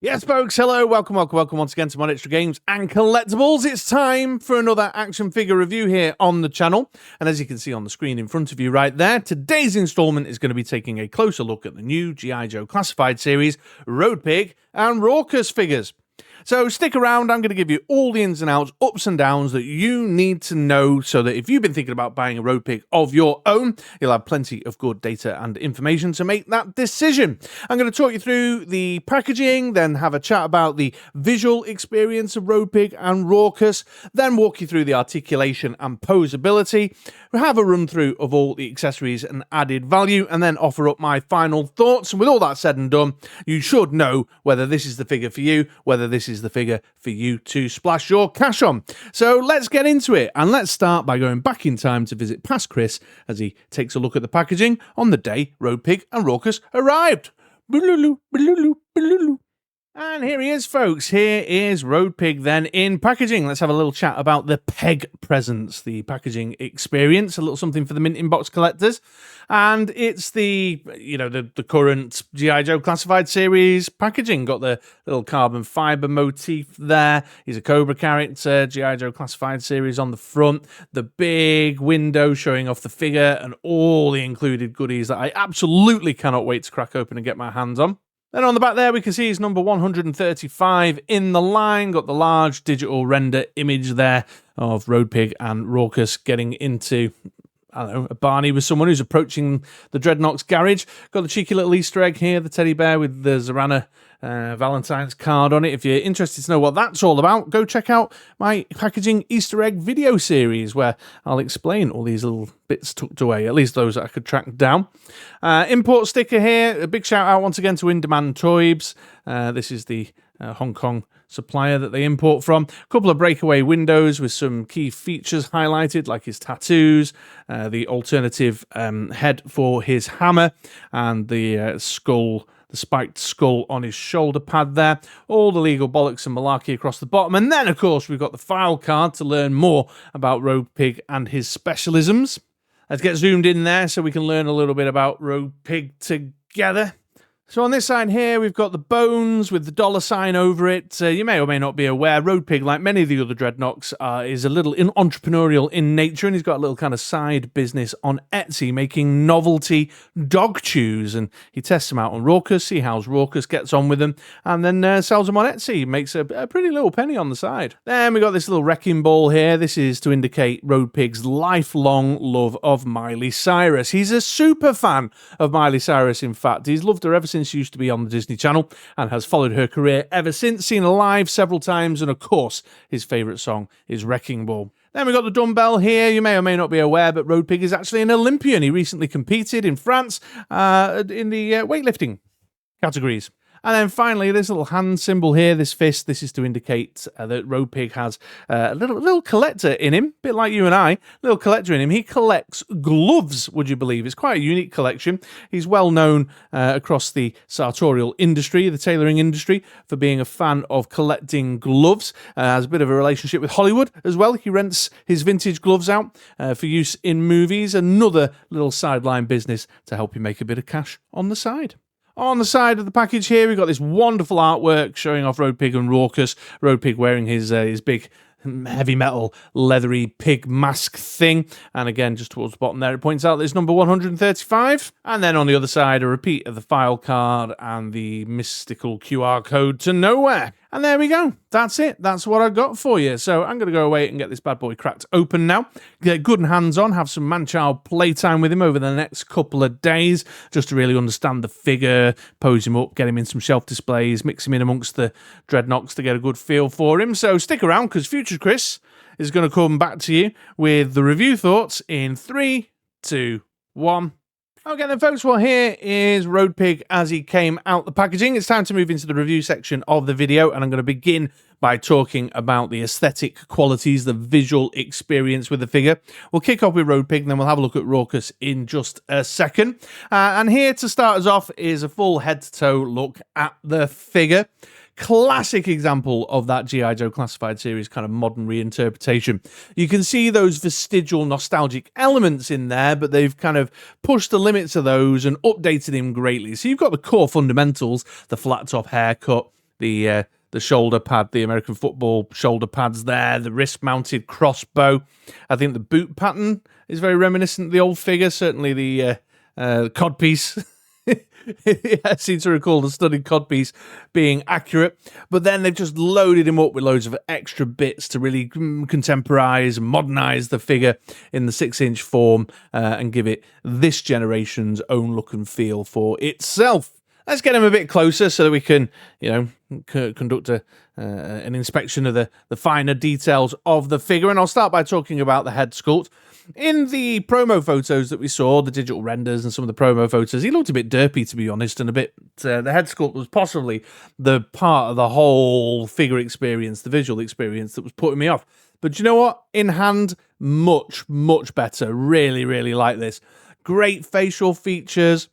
Yes, folks, hello, welcome once again to MoDXtra Games and Collectibles. It's time for another action figure review here on the channel. And as you can see on the screen in front of you right there, today's installment is going to be taking a closer look at the new G.I. Joe Classified series, Road Pig and Rawkus figures. So stick around, I'm going to give you all the ins and outs, ups and downs that you need to know so that if you've been thinking about buying a Road Pig of your own, you'll have plenty of good data and information to make that decision. I'm going to talk you through the packaging, then have a chat about the visual experience of Road Pig and Rawkus, then walk you through the articulation and poseability, have a run through of all the accessories and added value, and then offer up my final thoughts. And with all that said and done, you should know whether this is the figure for you, whether this is the figure for you to splash your cash on. So let's get into it, and let's start by going back in time to visit past Chris as he takes a look at the packaging on the day Road Pig and Rawkus arrived. And here he is, folks. Here is Road Pig then in packaging. Let's have a little chat about the peg presents, the packaging experience, a little something for the mint inbox collectors. And it's the current G.I. Joe Classified series packaging. Got the little carbon fiber motif there. He's a Cobra character, G.I. Joe Classified series on the front. The big window showing off the figure and all the included goodies that I absolutely cannot wait to crack open and get my hands on. Then on the back there, we can see his number 135 in the line. Got the large digital render image there of Road Pig and Rawkus getting into, I don't know, a barney with someone who's approaching the Dreadnok's garage. Got the cheeky little Easter egg here, the teddy bear with the Zorana Valentine's card on it. If you're interested to know what that's all about, go check out my packaging Easter egg video series where I'll explain all these little bits tucked away, at least those that I could track down. Import sticker here. A big shout out once again to In Demand Toys. This is the Hong Kong supplier that they import from. A couple of breakaway windows with some key features highlighted, like his tattoos, the alternative head for his hammer, and the skull, the spiked skull on his shoulder pad there. All the legal bollocks and malarkey across the bottom. And then, of course, we've got the file card to learn more about Road Pig and his specialisms. Let's get zoomed in there so we can learn a little bit about Road Pig together. So on this side here, we've got the bones with the $sign over it. You may or may not be aware, Road Pig, like many of the other Dreadnoks, is a little entrepreneurial in nature, and he's got a little kind of side business on Etsy making novelty dog chews, and he tests them out on Rawkus, see how Rawkus gets on with them, and then sells them on Etsy. Makes a pretty little penny on the side. Then we got this little wrecking ball here. This is to indicate Road Pig's lifelong love of Miley Cyrus. He's a super fan of Miley Cyrus, in fact. He's loved her ever since she used to be on the Disney Channel and has followed her career ever since, seen her live several times, and of course his favourite song is Wrecking Ball. Then we've got the dumbbell here. You may or may not be aware, but Road Pig is actually an Olympian. He recently competed in France in the weightlifting categories. And then finally, this little hand symbol here, this fist, this is to indicate that Road Pig has a little collector in him, a bit like you and I, little collector in him. He collects gloves, would you believe? It's quite a unique collection. He's well known across the sartorial industry, the tailoring industry, for being a fan of collecting gloves. Has a bit of a relationship with Hollywood as well. He rents his vintage gloves out for use in movies. Another little sideline business to help him make a bit of cash on the side. On the side of the package here, we've got this wonderful artwork showing off Road Pig and Rawkus. Road Pig wearing his big heavy metal leathery pig mask thing, and again just towards the bottom there it points out that it's number 135, and then on the other side a repeat of the file card and the mystical QR code to nowhere. And there we go. That's it. That's what I've got for you. So I'm going to go away and get this bad boy cracked open now. Get good and hands-on. Have some man-child playtime with him over the next couple of days just to really understand the figure, pose him up, get him in some shelf displays, mix him in amongst the Dreadnoks to get a good feel for him. So stick around because Future Chris is going to come back to you with the review thoughts in 3, 2, 1... Okay then folks, well here is Road Pig as he came out the packaging. It's time to move into the review section of the video, and I'm going to begin by talking about the aesthetic qualities, the visual experience with the figure. We'll kick off with Road Pig, and then we'll have a look at Rawkus in just a second. And here to start us off is a full head-to-toe look at the figure. Classic example of that G.I. Joe Classified series kind of modern reinterpretation. You can see those vestigial nostalgic elements in there, but they've kind of pushed the limits of those and updated him greatly. So you've got the core fundamentals, the flat top haircut, the shoulder pad, the American football shoulder pads there, the wrist-mounted crossbow. I think the boot pattern is very reminiscent of the old figure, certainly the codpiece. I seem to recall the studded codpiece being accurate, but then they've just loaded him up with loads of extra bits to really contemporize, modernize the figure in the 6-inch form and give it this generation's own look and feel for itself. Let's get him a bit closer so that we can, conduct an inspection of the finer details of the figure. And I'll start by talking about the head sculpt. In the promo photos that we saw, the digital renders and some of the promo photos, he looked a bit derpy, to be honest, and a bit... the head sculpt was possibly the part of the whole figure experience, the visual experience, that was putting me off. But you know what? In hand, much, much better. Really, really like this. Great facial features.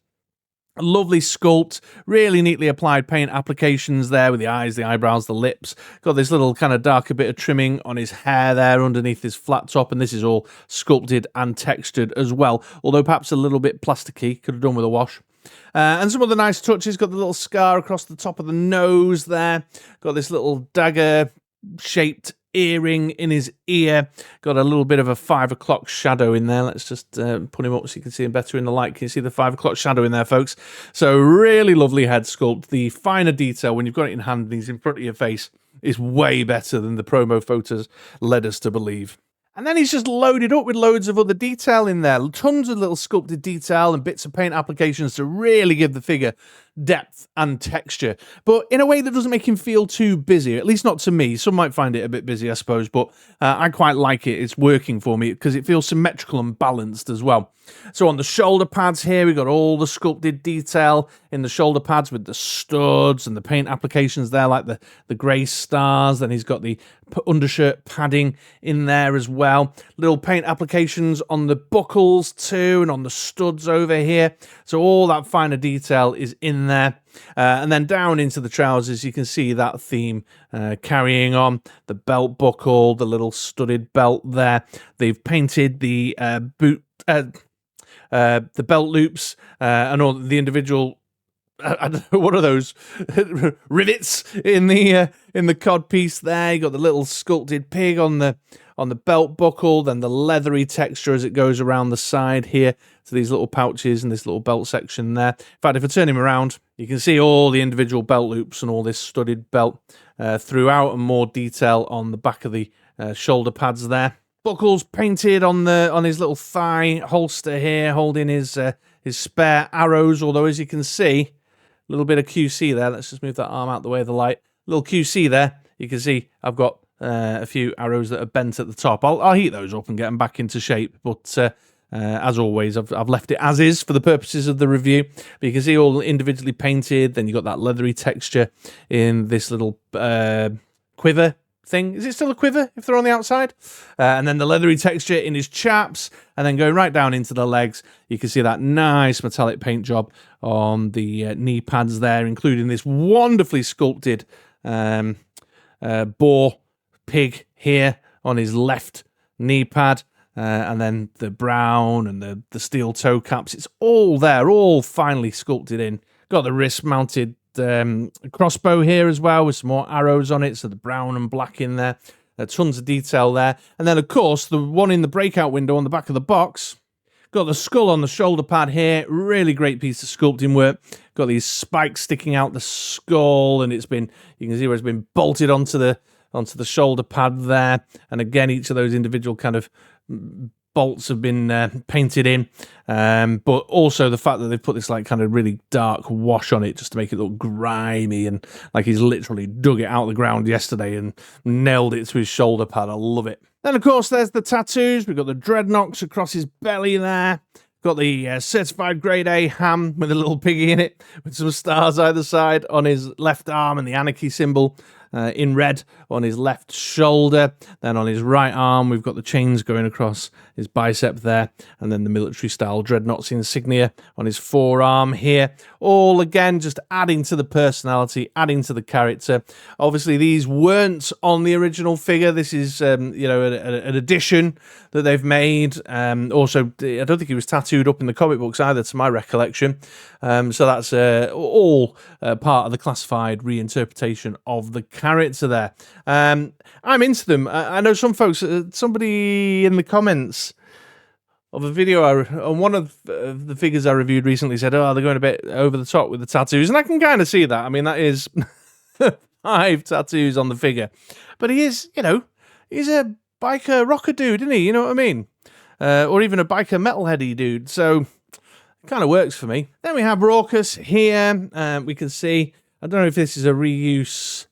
Lovely sculpt, really neatly applied paint applications there with the eyes, the eyebrows, the lips. Got this little kind of darker bit of trimming on his hair there underneath his flat top, and this is all sculpted and textured as well, although perhaps a little bit plasticky, could have done with a wash. And some other nice touches, got the little scar across the top of the nose there, got this little dagger-shaped earring in his ear, got a little bit of a 5 o'clock shadow in there. Let's just put him up so you can see him better in the light. Can you see the 5 o'clock shadow in there, folks? So really lovely head sculpt. The finer detail when you've got it in hand and he's in front of your face is way better than the promo photos led us to believe. And then he's just loaded up with loads of other detail in there. Tons of little sculpted detail and bits of paint applications to really give the figure depth and texture, but in a way that doesn't make him feel too busy, at least not to me. Some might find it a bit busy, I suppose, but I quite like it. It's working for me because it feels symmetrical and balanced as well. So on the shoulder pads here, we've got all the sculpted detail in the shoulder pads with the studs and the paint applications there, like the grey stars. Then he's got the undershirt padding in there as well. Little paint applications on the buckles too, and on the studs over here. So all that finer detail is in there. And then down into the trousers, you can see that theme carrying on. The belt buckle, the little studded belt there. They've painted the the belt loops and all the individual. I don't know, what are those rivets in the cod piece there? You got the little sculpted pig on the belt buckle, then the leathery texture as it goes around the side here to these little pouches and this little belt section there. In fact, if I turn him around, you can see all the individual belt loops and all this studded belt throughout, and more detail on the back of the shoulder pads there. Buckles painted on his little thigh holster here, holding his spare arrows. Although, as you can see, a little bit of QC there. Let's just move that arm out the way of the light. A little QC there. You can see I've got a few arrows that are bent at the top. I'll heat those up and get them back into shape. But as always, I've left it as is for the purposes of the review. But you can see all individually painted. Then you've got that leathery texture in this little quiver thing. Is it still a quiver if they're on the outside? And then the leathery texture in his chaps, and then going right down into the legs, you can see that nice metallic paint job on the knee pads there, including this wonderfully sculpted boar pig here on his left knee pad, and then the brown and the steel toe caps. It's all there, all finely sculpted in. Got the wrist mounted crossbow here as well with some more arrows on it, so the brown and black in there. Tons of detail there. And then, of course, the one in the breakout window on the back of the box. Got the skull on the shoulder pad here. Really great piece of sculpting work. Got these spikes sticking out the skull, and you can see where it's been bolted onto the shoulder pad there. And again, each of those individual kind of bolts have been painted in, but also the fact that they've put this like kind of really dark wash on it just to make it look grimy and like he's literally dug it out of the ground yesterday and nailed it to his shoulder pad. I love it. Then, of course, there's the tattoos. We've got the Dreadnoks across his belly there. Got the certified grade A ham with a little piggy in it with some stars either side on his left arm, and the anarchy symbol in red on his left shoulder. Then on his right arm, we've got the chains going across his bicep there, and then the military-style Dreadnok's insignia on his forearm here. All, again, just adding to the personality, adding to the character. Obviously, these weren't on the original figure. This is, you know, an addition that they've made. Also, I don't think he was tattooed up in the comic books either, to my recollection. So that's all part of the classified reinterpretation of the character there. I'm into them. I know some folks, somebody in the comments of a video on one of the figures I reviewed recently said, oh, they're going a bit over the top with the tattoos, and I can kind of see that. I mean, that is 5 tattoos on the figure, but he is, you know, he's a biker rocker dude, isn't he? You know what I mean? Or even a biker metalheady dude, so it kind of works for me. Then we have Rawkus here. We can see, I don't know if this is a reuse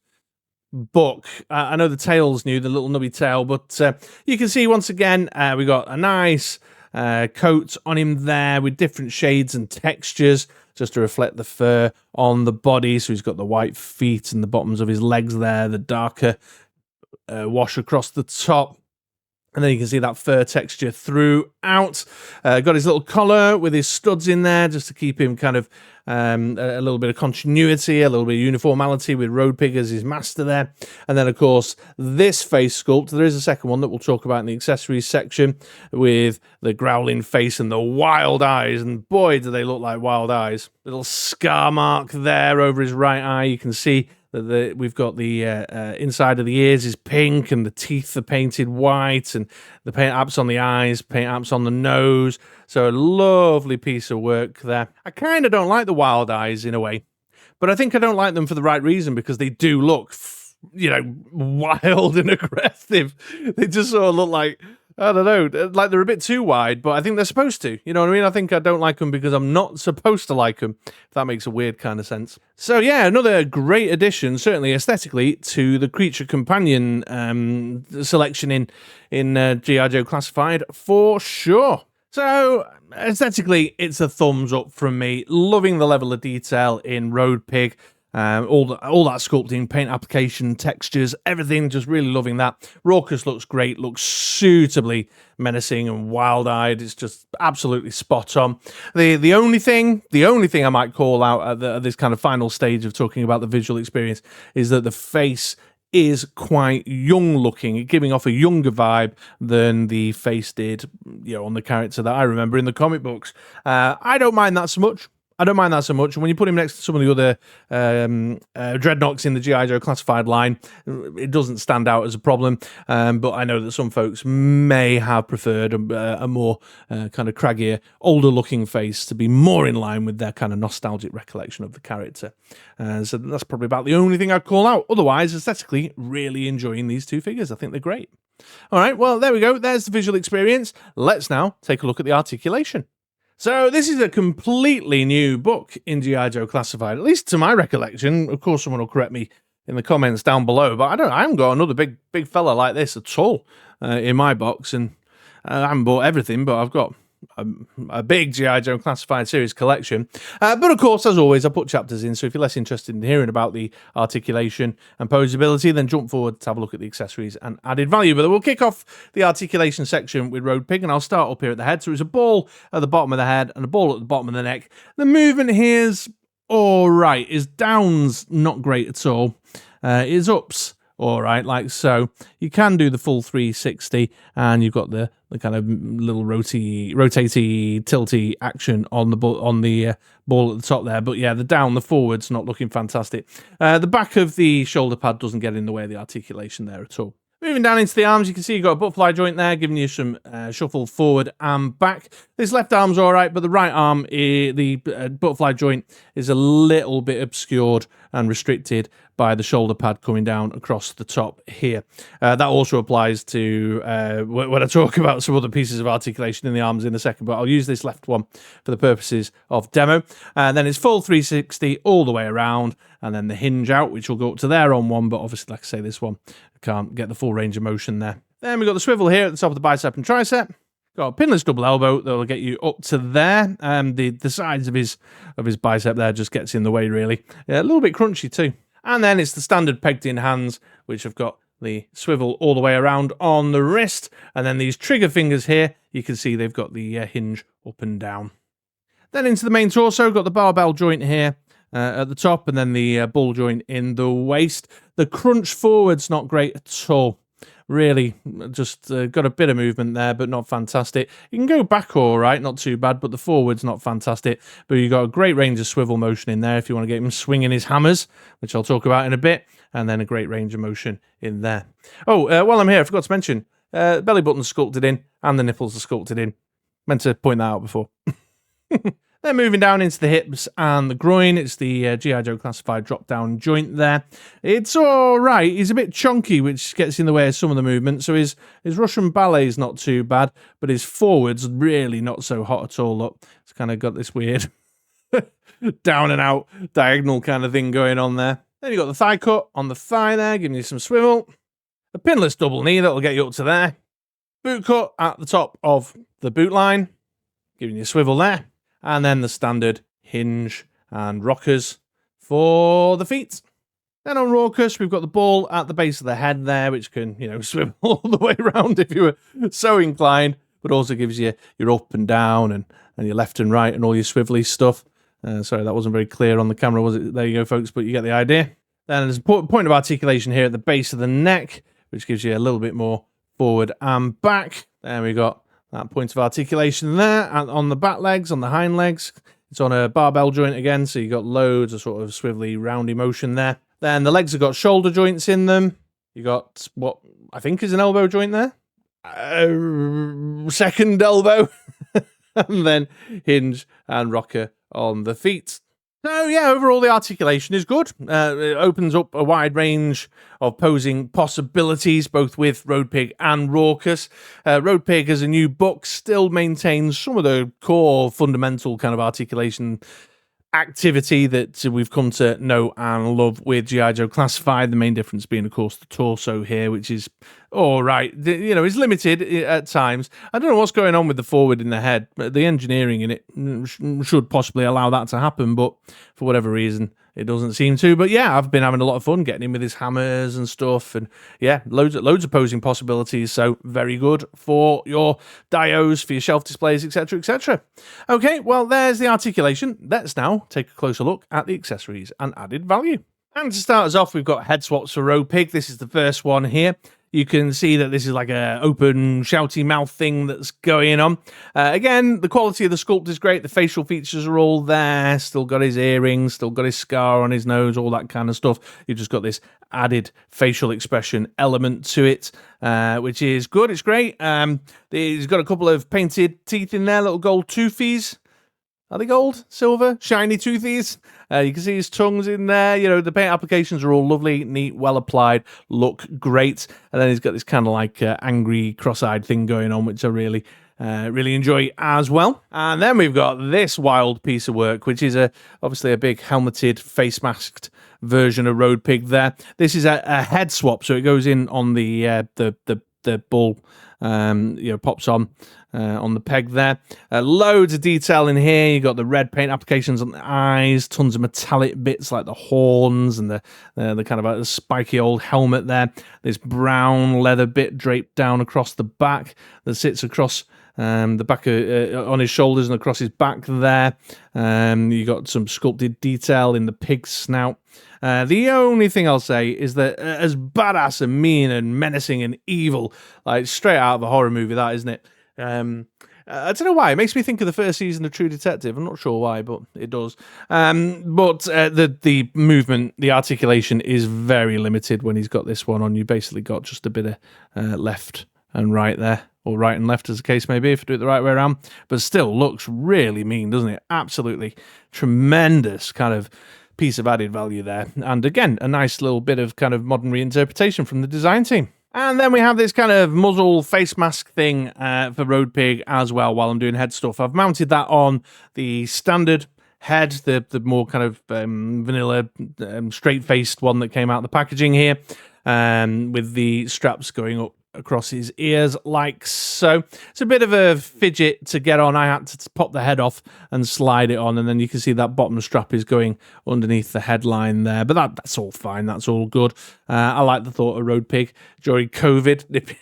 book. I know the tail's new, the little nubby tail, but you can see once again, we got a nice coat on him there with different shades and textures just to reflect the fur on the body. So he's got the white feet and the bottoms of his legs there, the darker wash across the top. And then you can see that fur texture throughout. Got his little collar with his studs in there just to keep him kind of a little bit of continuity, a little bit of uniformity with Road Pig as his master there. And then, of course, this face sculpt. There is a second one that we'll talk about in the accessories section with the growling face and the wild eyes. And boy, do they look like wild eyes. Little scar mark there over his right eye. You can see that we've got the inside of the ears is pink and the teeth are painted white and the paint apps on the eyes, paint apps on the nose. So a lovely piece of work there. I kind of don't like the wild eyes in a way, but I think I don't like them for the right reason, because they do look, you know, wild and aggressive. They just sort of look like, I don't know, like they're a bit too wide, but I think they're supposed to. You know what I mean? I think I don't like them because I'm not supposed to like them, if that makes a weird kind of sense. So yeah, another great addition, certainly aesthetically, to the creature companion selection in G.I. Joe Classified for sure. So aesthetically, it's a thumbs up from me. Loving the level of detail in Road Pig. All that sculpting, paint application, textures, everything, just really loving that. Rawkus looks great, looks suitably menacing and wild-eyed. It's just absolutely spot on. The only thing I might call out at this kind of final stage of talking about the visual experience is that the face is quite young looking, giving off a younger vibe than the face did, you know, on the character that I remember in the comic books. I don't mind that so much. And when you put him next to some of the other Dreadnoks in the G.I. Joe Classified line, it doesn't stand out as a problem. But I know that some folks may have preferred a more kind of craggier, older-looking face to be more in line with their kind of nostalgic recollection of the character. So that's probably about the only thing I'd call out. Otherwise, aesthetically, really enjoying these two figures. I think they're great. All right, well, there we go. There's the visual experience. Let's now take a look at the articulation. So this is a completely new book in G.I. Joe Classified, at least to my recollection. Of course, someone will correct me in the comments down below, but I haven't got another big fella like this at all in my box, and I haven't bought everything, but I've got a big G.I. Joe Classified series collection. But of course, as always, I put chapters in, so if you're less interested in hearing about the articulation and posability, then jump forward to have a look at the accessories and added value. But we'll kick off the articulation section with Road Pig, and I'll start up here at the head. So it's a ball at the bottom of the head and a ball at the bottom of the neck. The movement here's all right. His down's not great at all. His up's all right, like so. You can do the full 360, and you've got the kind of little rotatey, tilty action on the ball at the top there. But yeah, the down, the forward's not looking fantastic. The back of the shoulder pad doesn't get in the way of the articulation there at all. Moving down into the arms, you can see you've got a butterfly joint there, giving you some shuffle forward and back. This left arm's all right, but the right arm, the butterfly joint is a little bit obscured and restricted by the shoulder pad coming down across the top here. That also applies to when I talk about some other pieces of articulation in the arms in a second, but I'll use this left one for the purposes of demo. And then it's full 360 all the way around, and then the hinge out, which will go up to there on one, but obviously, like I say, this one can't get the full range of motion there. Then we've got the swivel here at the top of the bicep and tricep. Got a pinless double elbow that'll get you up to there. The sides of his bicep there just gets in the way, really. Yeah, a little bit crunchy too. And then it's the standard pegged-in hands, which have got the swivel all the way around on the wrist. And then these trigger fingers here, you can see they've got the hinge up and down. Then into the main torso, got the barbell joint here at the top, and then the ball joint in the waist. The crunch forward's not great at all. Really, just got a bit of movement there, but not fantastic. You can go back all right, not too bad, but the forward's not fantastic. But you've got a great range of swivel motion in there if you want to get him swinging his hammers, which I'll talk about in a bit, and then a great range of motion in there. Oh, while I'm here, I forgot to mention, belly button's sculpted in, and the nipples are sculpted in. Meant to point that out before. Then moving down into the hips and the groin, it's the G.I. Joe classified drop-down joint there. It's all right. He's a bit chunky, which gets in the way of some of the movement. So his Russian ballet is not too bad, but his forward's really not so hot at all. Look, it's kind of got this weird down and out diagonal kind of thing going on there. Then you've got the thigh cut on the thigh there, giving you some swivel. A pinless double knee that'll get you up to there. Boot cut at the top of the boot line, giving you a swivel there. And then the standard hinge and rockers for the feet. Then on Rawkus, we've got the ball at the base of the head there, which can, swivel all the way around if you were so inclined, but also gives you your up and down and your left and right and all your swivelly stuff. Sorry, that wasn't very clear on the camera, was it? There you go, folks, but you get the idea. Then there's a point of articulation here at the base of the neck, which gives you a little bit more forward and back. There we got that point of articulation there, and on the back legs, on the hind legs. It's on a barbell joint again, so you got loads of sort of swivelly, roundy motion there. Then the legs have got shoulder joints in them. You got what I think is an elbow joint there. Second elbow. And then hinge and rocker on the feet. So yeah, overall the articulation is good. It opens up a wide range of posing possibilities, both with Road Pig and Rawkus. Road Pig, as a new book, still maintains some of the core fundamental kind of articulation activity that we've come to know and love with G.I. Joe Classified. The main difference being, of course, the torso here, which is all right. It's limited at times. I don't know what's going on with the forward in the head, but the engineering in it should possibly allow that to happen, but for whatever reason, it doesn't seem to. But yeah, I've been having a lot of fun getting him with his hammers and stuff, and yeah, loads of posing possibilities. So very good for your dios, for your shelf displays, etc., etc. Okay, well, there's the articulation. Let's now take a closer look at the accessories and added value. And to start us off, we've got head swaps for Road Pig. This is the first one here. You can see that this is like a open, shouty mouth thing that's going on. Again, the quality of the sculpt is great. The facial features are all there. Still got his earrings, still got his scar on his nose, all that kind of stuff. You've just got this added facial expression element to it, which is good. It's great. He's got a couple of painted teeth in there, little gold toothies. Are they gold, silver, shiny toothies? You can see his tongue's in there. The paint applications are all lovely, neat, well applied, look great. And then he's got this kind of like angry, cross-eyed thing going on, which I really enjoy as well. And then we've got this wild piece of work, which is obviously a big helmeted, face-masked version of Road Pig there. This is a head swap, so it goes in on the ball, pops on the peg there. Loads of detail in here. You got the red paint applications on the eyes, tons of metallic bits like the horns and the kind of a spiky old helmet there. This brown leather bit draped down across the back that sits across the back on his shoulders and across his back there. You got some sculpted detail in the pig's snout. The only thing I'll say is that as badass and mean and menacing and evil, like straight out of a horror movie, that, isn't it? I don't know why. It makes me think of the first season of True Detective. I'm not sure why, but it does. But the movement, the articulation is very limited when he's got this one on. You basically got just a bit of left and right there, or right and left as the case may be, if you do it the right way around. But still looks really mean, doesn't it? Absolutely tremendous kind of piece of added value there. And again, a nice little bit of kind of modern reinterpretation from the design team. And then we have this kind of muzzle face mask thing for Road Pig as well while I'm doing head stuff. I've mounted that on the standard head, the more kind of vanilla, straight-faced one that came out of the packaging here, with the straps going up across his ears like so. It's a bit of a fidget to get on. I had to pop the head off and slide it on, and then you can see that bottom strap is going underneath the headline there. But that's all fine. That's all good. I like the thought of Road Pig during COVID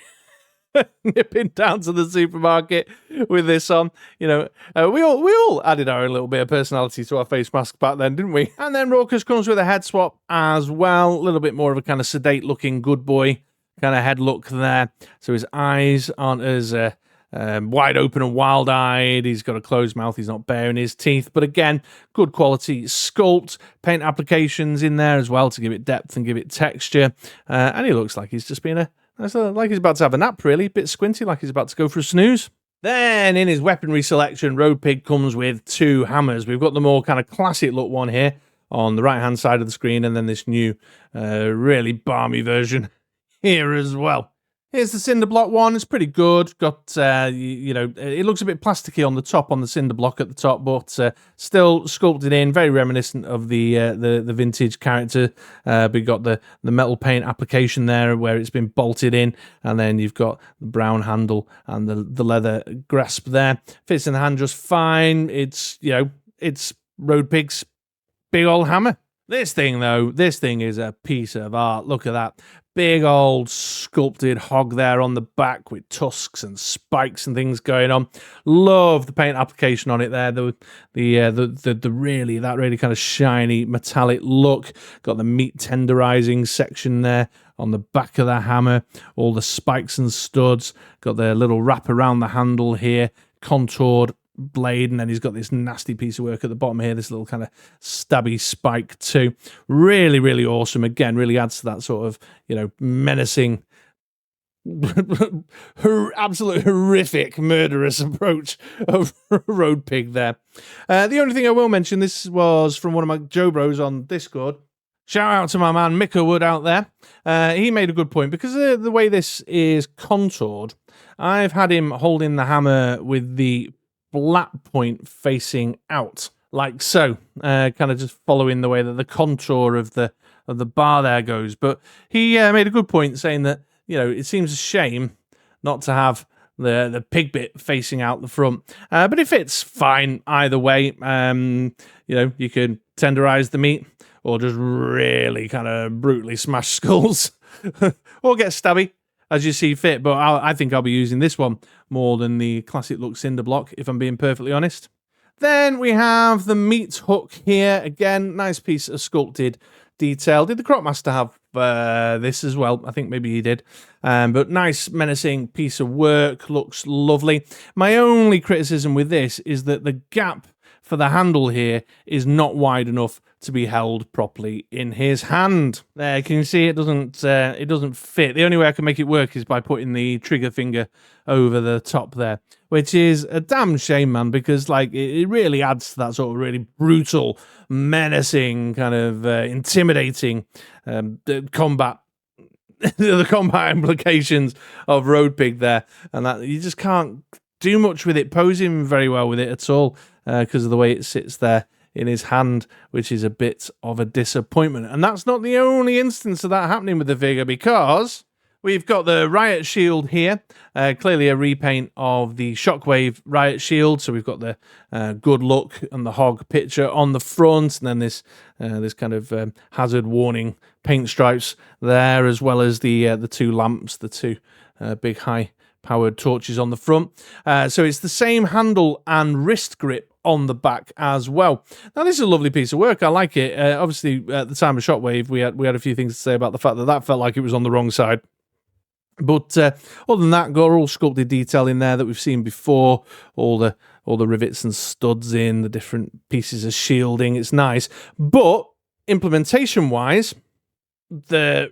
nipping down to the supermarket with this on. You know, we all added our own little bit of personality to our face mask back then, didn't we? And then Rawkus comes with a head swap as well. A little bit more of a kind of sedate looking good boy kind of head look there. So his eyes aren't as wide open and wild-eyed. He's got a closed mouth. He's not baring his teeth. But again, good quality sculpt. Paint applications in there as well to give it depth and give it texture. And he looks like he's just been like he's about to have a nap, really. A bit squinty, like he's about to go for a snooze. Then, in his weaponry selection, Road Pig comes with 2 hammers. We've got the more kind of classic look one here on the right-hand side of the screen, and then this new, really barmy version here as well. Here's the cinder block one. It's pretty good. Got, you know, it looks a bit plasticky on the top, on the cinder block at the top, but still sculpted in, very reminiscent of the vintage character. We got the metal paint application there where it's been bolted in, and then you've got the brown handle and the leather grasp there. Fits in the hand just fine. It's, you know, it's Road Pig's big old hammer. This thing, though, this thing is a piece of art. Look at that. Big old sculpted hog there on the back with tusks and spikes and things going on. Love the paint application on it there. The really kind of shiny metallic look. Got the meat tenderizing section there on the back of the hammer. All the spikes and studs. Got the little wrap around the handle here. Contoured blade, and then he's got this nasty piece of work at the bottom here, this little kind of stabby spike too. Really, really awesome. Again, really adds to that sort of, you know, menacing, absolute horrific, murderous approach of Road Pig there. The only thing I will mention, this was from one of my Joe Bros on Discord. Shout out to my man Mika Wood out there. He made a good point, because the way this is contoured, I've had him holding the hammer with the flat point facing out, like so, kind of just following the way that the contour of the bar there goes. But he made a good point, saying that, you know, it seems a shame not to have the pig bit facing out the front, but it fits fine either way. You know, you could tenderize the meat, or just really kind of brutally smash skulls, or get stabby, as you see fit. But I think I'll be using this one more than the classic look cinder block, if I'm being perfectly honest. Then we have the meat hook here. Again, nice piece of sculpted detail. Did the Crocmaster have this as well? I think maybe he did. But nice, menacing piece of work. Looks lovely. My only criticism with this is that the gap for the handle here is not wide enough to be held properly in his hand. There, can you see it doesn't fit? The only way I can make it work is by putting the trigger finger over the top there, which is a damn shame, man, because like it really adds to that sort of really brutal, menacing, kind of intimidating combat. The combat implications of Road Pig there, and that you just can't do much with it, posing very well with it at all, because of the way it sits there in his hand, which is a bit of a disappointment. And that's not the only instance of that happening with the figure, because we've got the Riot Shield here, clearly a repaint of the Shockwave Riot Shield. So we've got the good look and the hog picture on the front, and then this kind of hazard warning paint stripes there, as well as the 2 lamps, the 2 big high-powered torches on the front. So it's the same handle and wrist grip on the back as well. Now, this is a lovely piece of work. I like it. Obviously, at the time of Shockwave, we had a few things to say about the fact that felt like it was on the wrong side. But other than that, got all sculpted detail in there that we've seen before. All the rivets and studs in, the different pieces of shielding. It's nice. But implementation-wise, the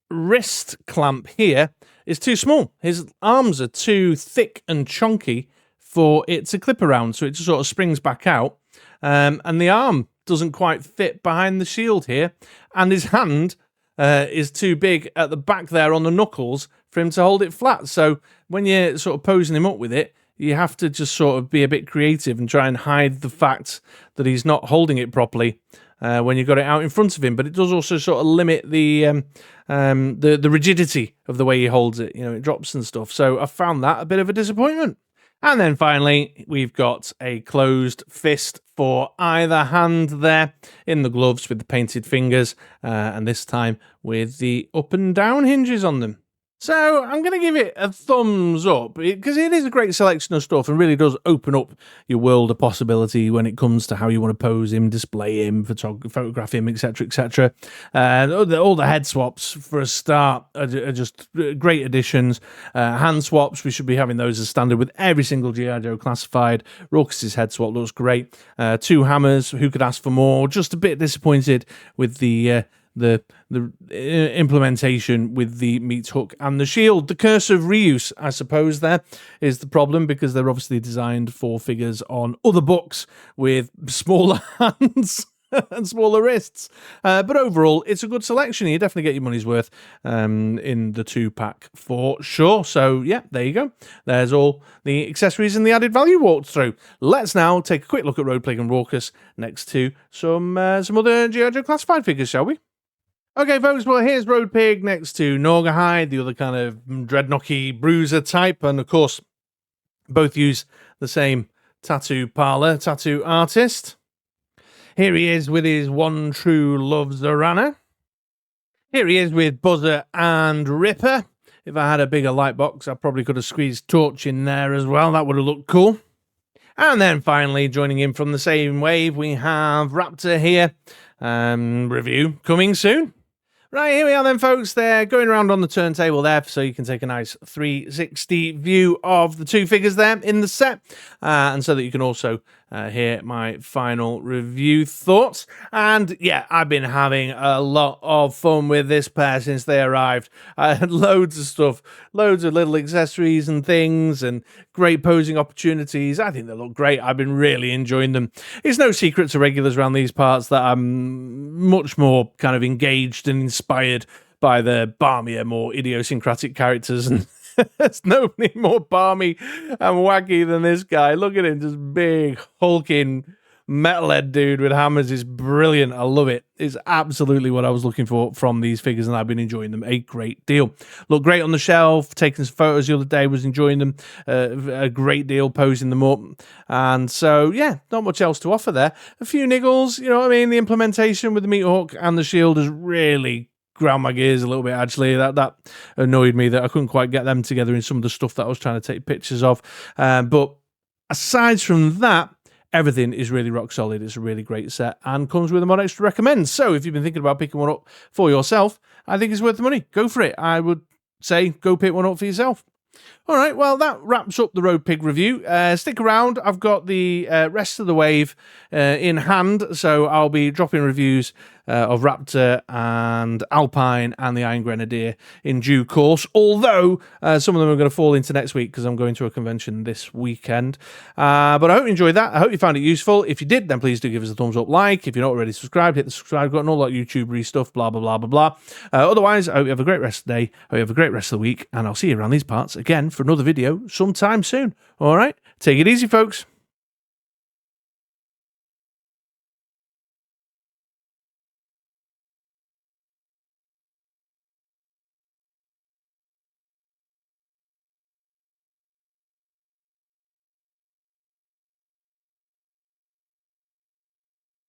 wrist clamp here is too small. His arms are too thick and chunky for it to clip around, so it just sort of springs back out. And the arm doesn't quite fit behind the shield here. And his hand is too big at the back there on the knuckles for him to hold it flat. So when you're sort of posing him up with it, you have to just sort of be a bit creative and try and hide the fact that he's not holding it properly when you've got it out in front of him. But it does also sort of limit the rigidity of the way he holds it. You know, it drops and stuff. So I found that a bit of a disappointment. And then finally, we've got a closed fist for either hand there in the gloves with the painted fingers, and this time with the up and down hinges on them. So I'm going to give it a thumbs up because it is a great selection of stuff and really does open up your world of possibility when it comes to how you want to pose him, display him, photograph him, etc., etc. All the head swaps for a start are just great additions. Hand swaps, we should be having those as standard with every single G.I. Joe classified. Rawkus's head swap looks great. 2 hammers, who could ask for more? Just a bit disappointed with the implementation with the meat hook and the shield. The curse of reuse, I suppose, there is the problem because they're obviously designed for figures on other books with smaller hands and smaller wrists. But overall, it's a good selection. You definitely get your money's worth in the 2-pack for sure. So yeah, there you go. There's all the accessories and the added value walked through. Let's now take a quick look at Road Pig and Rawkus next to some other G.I. Joe classified figures, shall we? Okay, folks, well, here's Road Pig next to Naugahyde, the other kind of Dreadnocky bruiser type, and of course, both use the same tattoo parlor, tattoo artist. Here he is with his one true love, Zorana. Here he is with Buzzer and Ripper. If I had a bigger light box, I probably could have squeezed Torch in there as well. That would have looked cool. And then finally, joining in from the same wave, we have Raptor here. Review coming soon. Right, here we are then, folks. They're going around on the turntable there, so you can take a nice 360 view of the 2 figures there in the set, and so that you can also hear my final review thoughts. And yeah, I've been having a lot of fun with this pair since they arrived. I had loads of stuff, loads of little accessories and things, and great posing opportunities. I think they look great. I've been really enjoying them. It's no secret to regulars around these parts that I'm much more kind of engaged and inspired by the barmier, more idiosyncratic characters, and there's nobody more barmy and wacky than this guy. Look at him, just big, hulking, metalhead dude with hammers is brilliant. I love it. It's absolutely what I was looking for from these figures, and I've been enjoying them a great deal. Look great on the shelf. Taking some photos the other day, was enjoying them a great deal, posing them up. And so, yeah, not much else to offer there. A few niggles, you know what I mean? The implementation with the meat hook and the shield has really ground my gears a little bit, actually. That annoyed me that I couldn't quite get them together in some of the stuff that I was trying to take pictures of. But aside from that, everything is really rock solid. It's a really great set and comes with a MoDXtra recommend. So if you've been thinking about picking one up for yourself, I think it's worth the money. Go for it. I would say go pick one up for yourself. All right, well, that wraps up the Road Pig review. Stick around. I've got the rest of the wave in hand, so I'll be dropping reviews of Raptor and Alpine and the Iron Grenadier in due course, although some of them are going to fall into next week because I'm going to a convention this weekend. But I hope you enjoyed that. I hope you found it useful. If you did, then please do give us a thumbs up, like. If you're not already subscribed, hit the subscribe button, all that YouTube stuff, blah, blah, blah, blah, blah. Otherwise, I hope you have a great rest of the day. I hope you have a great rest of the week, and I'll see you around these parts again for another video sometime soon. All right, take it easy, folks.